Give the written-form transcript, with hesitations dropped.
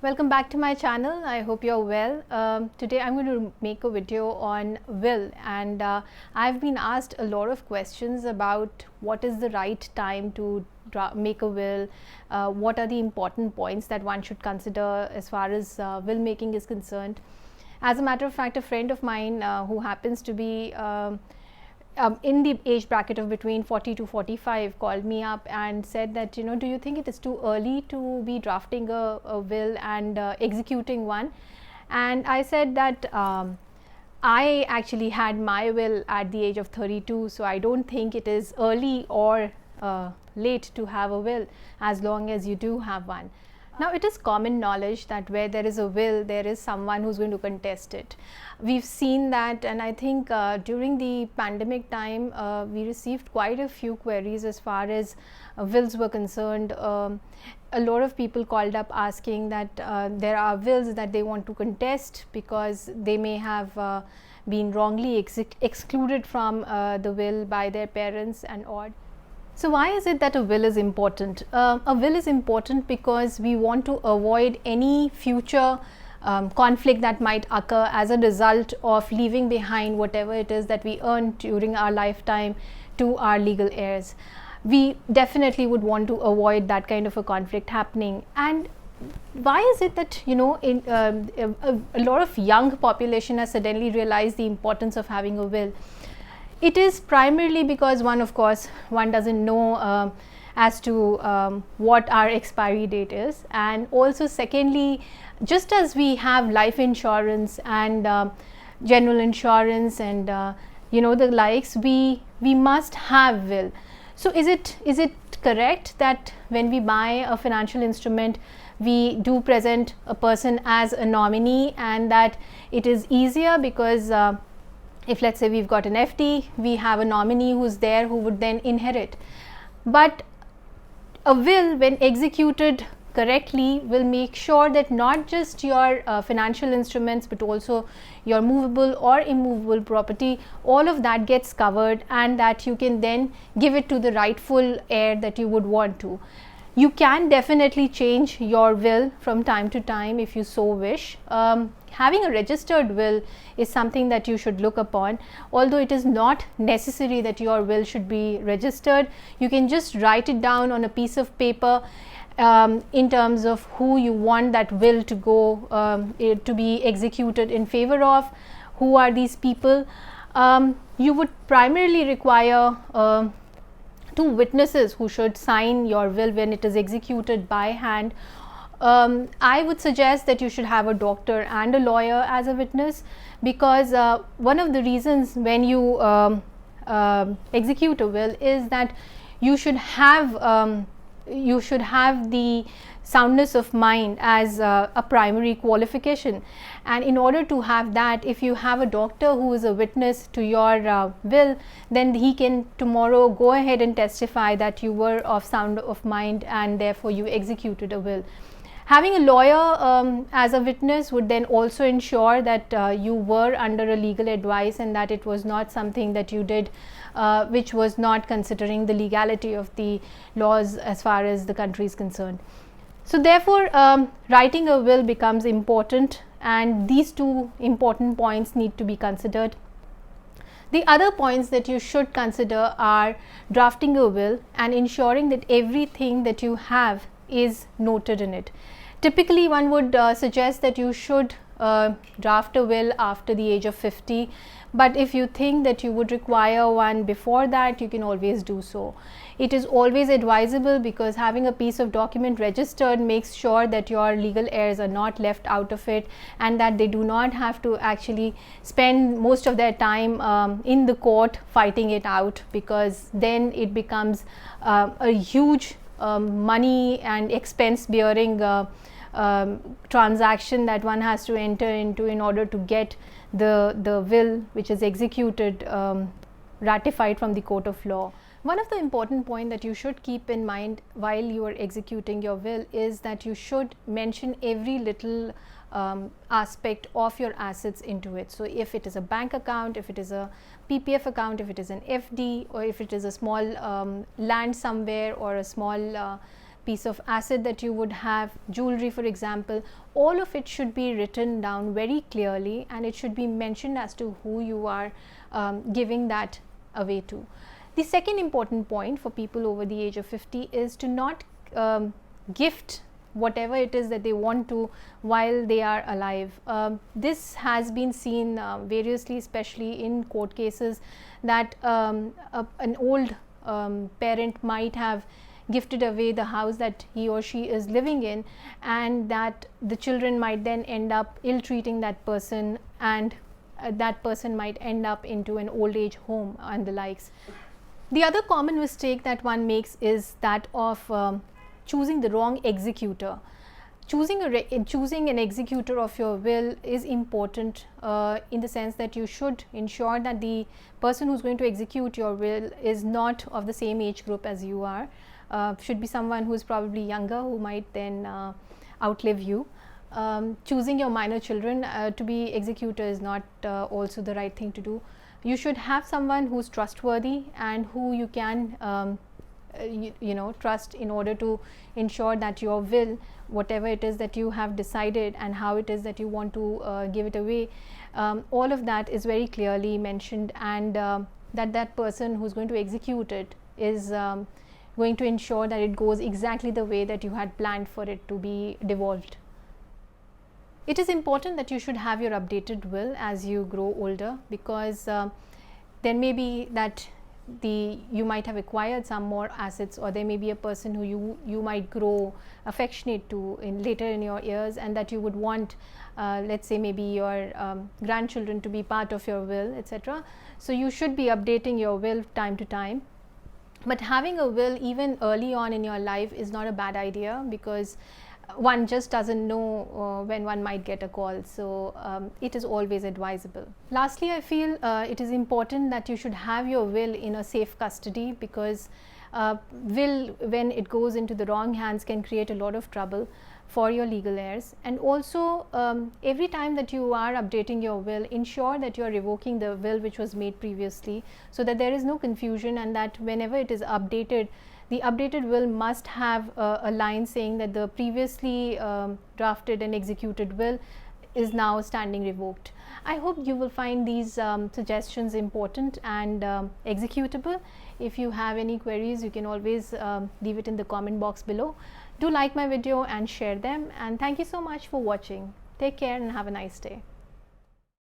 Welcome back to my channel. I hope you're well. Today I'm going to make a video on will, and I've been asked a lot of questions about what is the right time to make a will, what are the important points that one should consider as far as will making is concerned. As a matter of fact, a friend of mine who happens to be in the age bracket of between 40 to 45 called me up and said that, do you think it is too early to be drafting a will and executing one? And I said that I actually had my will at the age of 32, so I don't think it is early or late to have a will as long as you do have one. Now, it is common knowledge that where there is a will, there is someone who's going to contest it. We've seen that, and I think during the pandemic time, we received quite a few queries as far as wills were concerned. A lot of people called up asking that there are wills that they want to contest because they may have been wrongly excluded from the will by their parents and all. So why is it that a will is important? A will is important because we want to avoid any future conflict that might occur as a result of leaving behind whatever it is that we earned during our lifetime to our legal heirs. We definitely would want to avoid that kind of a conflict happening. And why is it that a lot of young population has suddenly realized the importance of having a will? It is primarily because one doesn't know as to what our expiry date is, and also secondly, just as we have life insurance and general insurance and the likes, we must have will. So is it correct that when we buy a financial instrument, we do present a person as a nominee, and that it is easier because if, let's say, we've got an FD, we have a nominee who's there who would then inherit. But a will, when executed correctly, will make sure that not just your financial instruments but also your movable or immovable property, all of that gets covered, and that you can then give it to the rightful heir that you would want to. You can definitely change your will from time to time if you so wish. Having a registered will is something that you should look upon. Although it is not necessary that your will should be registered, you can just write it down on a piece of paper in terms of who you want that will to go to be executed in favor of, who are these people. You would primarily require two witnesses who should sign your will when it is executed by hand. I would suggest that you should have a doctor and a lawyer as a witness, because one of the reasons when you execute a will is that you should have the soundness of mind as a primary qualification, and in order to have that, if you have a doctor who is a witness to your will, then he can tomorrow go ahead and testify that you were of sound of mind and therefore you executed a will. Having a lawyer as a witness would then also ensure that you were under a legal advice and that it was not something that you did which was not considering the legality of the laws as far as the country is concerned. So therefore, writing a will becomes important, and these two important points need to be considered. The other points that you should consider are drafting a will and ensuring that everything that you have is noted in it. Typically, one would suggest that you should draft a will after the age of 50, but if you think that you would require one before that, you can always do so. It is always advisable because having a piece of document registered makes sure that your legal heirs are not left out of it, and that they do not have to actually spend most of their time in the court fighting it out, because then it becomes a huge money and expense bearing transaction that one has to enter into in order to get the will which is executed ratified from the court of law. One of the important points that you should keep in mind while you are executing your will is that you should mention every little aspect of your assets into it. So if it is a bank account, if it is a PPF account, if it is an FD, or if it is a small land somewhere or a small piece of asset that you would have, jewelry for example, all of it should be written down very clearly, and it should be mentioned as to who you are giving that away to. The second important point for people over the age of 50 is to not gift whatever it is that they want to while they are alive. This has been seen variously, especially in court cases, that an old parent might have gifted away the house that he or she is living in, and that the children might then end up ill treating that person, and that person might end up into an old age home and the likes. The other common mistake that one makes is that of choosing the wrong executor. Choosing an executor of your will is important in the sense that you should ensure that the person who is going to execute your will is not of the same age group as you are. Should be someone who is probably younger, who might then outlive you. Choosing your minor children to be executor is not also the right thing to do. You should have someone who is trustworthy and who you can trust in order to ensure that your will, whatever it is that you have decided and how it is that you want to give it away, all of that is very clearly mentioned, and that person who is going to execute it is going to ensure that it goes exactly the way that you had planned for it to be devolved. It is important that you should have your updated will as you grow older, because there may be that you might have acquired some more assets, or there may be a person who you might grow affectionate to later in your years, and that you would want let's say maybe your grandchildren to be part of your will, etc. So you should be updating your will time to time. But having a will even early on in your life is not a bad idea, because one just doesn't know when one might get a call, so it is always advisable. Lastly, I feel it is important that you should have your will in a safe custody, because will, when it goes into the wrong hands, can create a lot of trouble for your legal heirs. And also every time that you are updating your will, ensure that you are revoking the will which was made previously, so that there is no confusion, and that whenever it is updated, the updated will must have a line saying that the previously drafted and executed will is now standing revoked. I hope you will find these suggestions important and executable. If you have any queries, you can always leave it in the comment box below. Do like my video and share them, and thank you so much for watching. Take care and have a nice day.